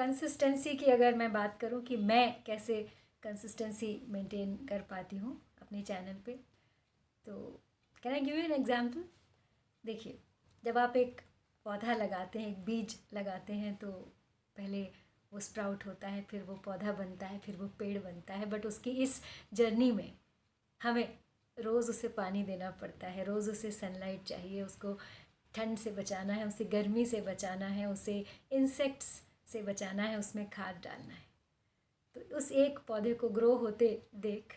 Consistency की अगर मैं बात करूं कि मैं कैसे कंसिस्टेंसी मेंटेन कर पाती हूँ अपने चैनल पे, तो can I give you an example. देखिए, जब आप एक पौधा लगाते हैं, एक बीज लगाते हैं, तो पहले वो स्प्राउट होता है, फिर वो पौधा बनता है, फिर वो पेड़ बनता है। बट उसकी इस जर्नी में हमें रोज़ उसे पानी देना पड़ता है, रोज़ उसे सनलाइट चाहिए, उसको ठंड से बचाना है, उसे गर्मी से बचाना है, उसे इंसेक्ट्स से बचाना है, उसमें खाद डालना है। तो उस एक पौधे को ग्रो होते देख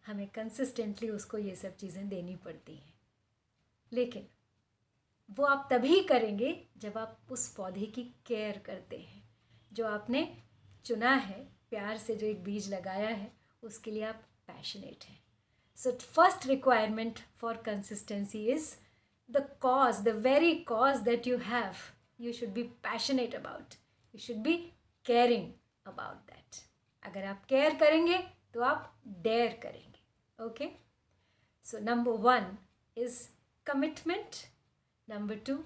हमें कंसिस्टेंटली उसको ये सब चीज़ें देनी पड़ती हैं। लेकिन वो आप तभी करेंगे जब आप उस पौधे की केयर करते हैं। जो आपने चुना है, प्यार से जो एक बीज लगाया है, उसके लिए आप पैशनेट हैं। So first requirement for consistency is the cause, the very cause that you have, you should be passionate about, you should be caring about that. अगर आप केयर करेंगे तो आप डेयर करेंगे। Okay, so number 1 is commitment, number 2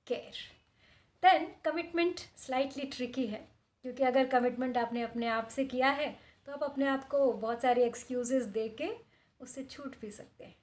care. Then commitment slightly tricky है, क्योंकि अगर commitment आपने अपने आप से किया है तो आप अपने आप को बहुत सारे एक्सक्यूज़ेस दे के उससे छूट भी सकते हैं।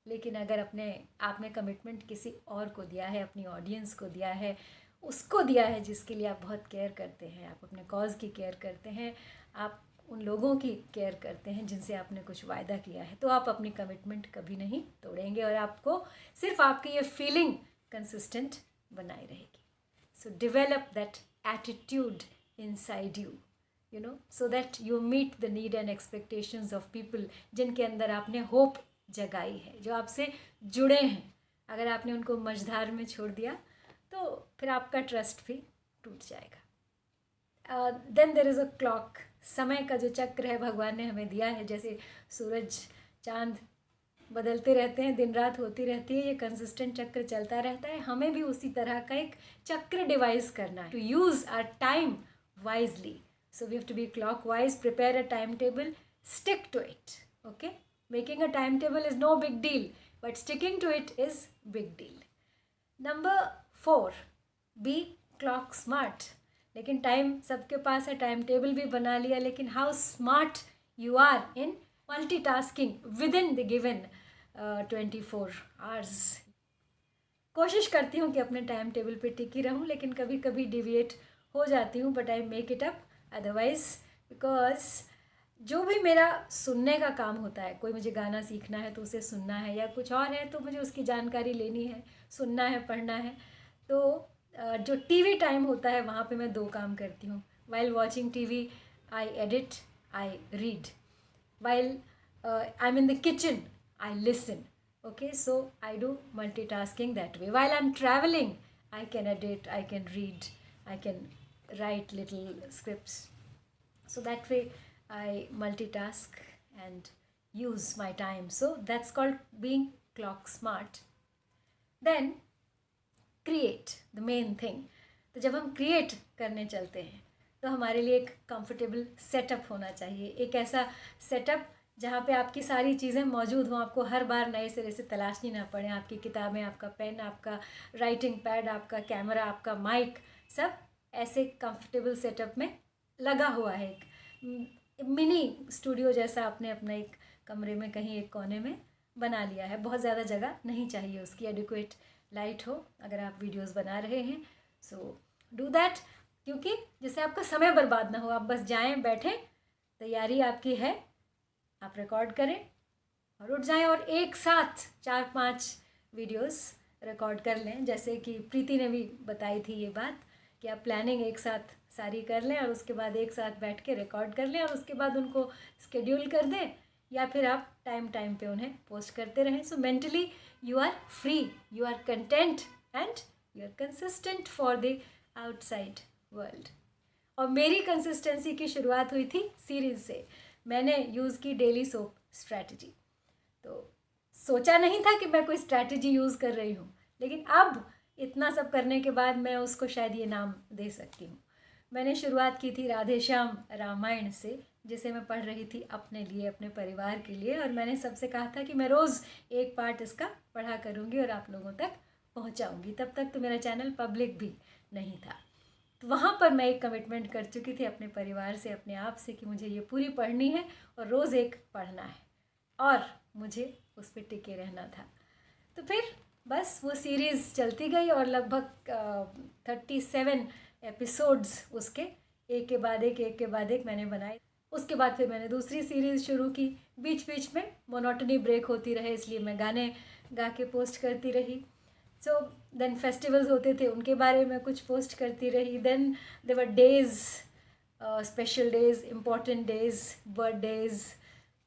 लेकिन अगर आपने कमिटमेंट किसी और को दिया है, अपनी ऑडियंस को दिया है, उसको दिया है जिसके लिए आप बहुत केयर करते हैं, आप अपने कॉज की केयर करते हैं, आप उन लोगों की केयर करते हैं जिनसे आपने कुछ वायदा किया है, तो आप अपनी कमिटमेंट कभी नहीं तोड़ेंगे और आपको सिर्फ आपकी ये फीलिंग कंसिस्टेंट बनाई रहेगी। So develop that attitude inside you, you know, so that you meet the need and expectations of people जिनके अंदर आपने होप जगाई है, जो आपसे जुड़े हैं। अगर आपने उनको मझधार में छोड़ दिया तो फिर आपका ट्रस्ट भी टूट जाएगा। Then there is a clock, समय का जो चक्र है भगवान ने हमें दिया है। जैसे सूरज चांद बदलते रहते हैं, दिन रात होती रहती है, ये कंसिस्टेंट चक्र चलता रहता है। हमें भी उसी तरह का एक चक्र डिवाइस करना है, to use our time wisely. So we have to be clockwise, prepare a time table, stick to it. Okay, making a time table is no big deal, but sticking to it is big deal. Number 4, be clock smart. लेकिन time सबके पास है, time table भी बना लिया, लेकिन how smart you are in multitasking within the given 24 hours. कोशिश करती हूँ कि अपने टाइम टेबल पे टिकी रहूँ, लेकिन कभी कभी डिविएट हो जाती हूँ, but I make it up otherwise, because जो भी मेरा सुनने का काम होता है, कोई मुझे गाना सीखना है तो उसे सुनना है, या कुछ और है तो मुझे उसकी जानकारी लेनी है, सुनना है, पढ़ना है, तो जो टीवी टाइम होता है वहाँ पे मैं 2 काम करती हूँ। While watching TV I edit, I read, while I'm in the kitchen, I listen. Okay, so I do multitasking that way. While I'm traveling, I can edit, I can read, I can write little scripts. So that way I multitask and use my time. So that's called being clock smart. Then create, the main thing. तो जब हम create करने चलते हैं तो हमारे लिए एक कंफर्टेबल सेटअप होना चाहिए, एक ऐसा सेटअप जहाँ पे आपकी सारी चीज़ें मौजूद हों, आपको हर बार नए सिरे से तलाशनी ना पड़े। आपकी किताबें, आपका पेन, आपका राइटिंग पैड, आपका कैमरा, आपका माइक, सब ऐसे कंफर्टेबल सेटअप में लगा हुआ है। एक मिनी स्टूडियो जैसा आपने अपना एक कमरे में कहीं एक कोने में बना लिया है। बहुत ज़्यादा जगह नहीं चाहिए उसकी, एडिक्वेट लाइट हो अगर आप वीडियोस बना रहे हैं। सो डू दैट, क्योंकि जिससे आपका समय बर्बाद ना हो। आप बस जाएं, बैठें, तैयारी आपकी है, आप रिकॉर्ड करें और उठ जाएं और एक साथ 4-5 वीडियोस रिकॉर्ड कर लें। जैसे कि प्रीति ने भी बताई थी ये बात कि आप प्लानिंग एक साथ सारी कर लें और उसके बाद एक साथ बैठ के रिकॉर्ड कर लें और उसके बाद उनको स्केड्यूल कर दें, या फिर आप टाइम पे उन्हें पोस्ट करते रहें। So mentally you are free, you are content and you are consistent for the outside world. और मेरी कंसिस्टेंसी की शुरुआत हुई थी सीरीज़ से। मैंने यूज़ की डेली सोप स्ट्रैटेजी। तो सोचा नहीं था कि मैं कोई स्ट्रैटेजी यूज़ कर रही हूँ, लेकिन अब इतना सब करने के बाद मैं उसको शायद ये नाम दे सकती हूँ। मैंने शुरुआत की थी राधे श्याम रामायण से, जिसे मैं पढ़ रही थी अपने लिए, अपने परिवार के लिए, और मैंने सबसे कहा था कि मैं रोज़ एक पार्ट इसका पढ़ा करूँगी और आप लोगों तक पहुँचाऊँगी। तब तक तो मेरा चैनल पब्लिक भी नहीं था। तो वहाँ पर मैं एक कमिटमेंट कर चुकी थी अपने परिवार से, अपने आप से, कि मुझे ये पूरी पढ़नी है और रोज़ एक पढ़ना है और मुझे उस पर टिके रहना था। तो फिर बस वो सीरीज़ चलती गई और लगभग 37 एपिसोड्स उसके एक के बाद एक मैंने बनाए। उसके बाद फिर मैंने दूसरी सीरीज़ शुरू की। बीच बीच में मोनोटनी ब्रेक होती रहे, इसलिए मैं गाने गा के पोस्ट करती रही। सो देन फेस्टिवल्स होते थे, उनके बारे में कुछ पोस्ट करती रही। Then their days, special days, important days, birthdays,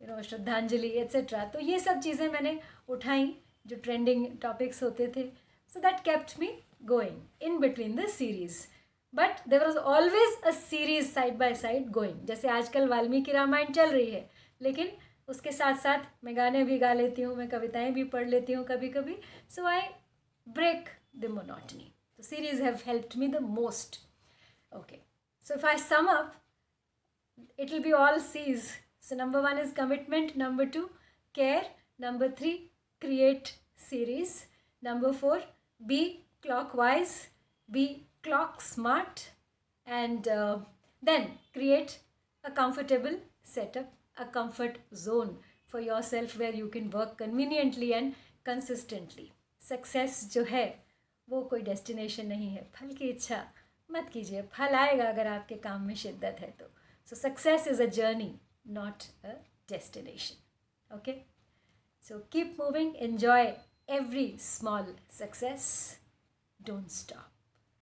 श्रद्धांजलि एट्सेट्रा। तो ये सब चीज़ें मैंने उठाई जो ट्रेंडिंग टॉपिक्स होते थे। So that kept me going in between the series, but there was always a series side by side going. जैसे आजकल वाल्मीकि रामायण चल रही है, लेकिन उसके साथ साथ मैं गाने भी गा लेती हूँ, मैं कविताएं भी पढ़ लेती हूँ कभी कभी। सो आई break the monotony. So series have helped me the most. Okay, so if I sum up, it will be all C's. So number 1 is commitment, number 2 care, number 3 create series, number 4 be clockwise, be clock smart, and then create a comfortable setup, a comfort zone for yourself where you can work conveniently and consistently. Success जो है वो कोई destination नहीं है। फल की इच्छा मत कीजिए, फल आएगा अगर आपके काम में शिद्दत है तो। सो success is a journey, not a destination. Okay, so keep moving, enjoy every small success, don't stop.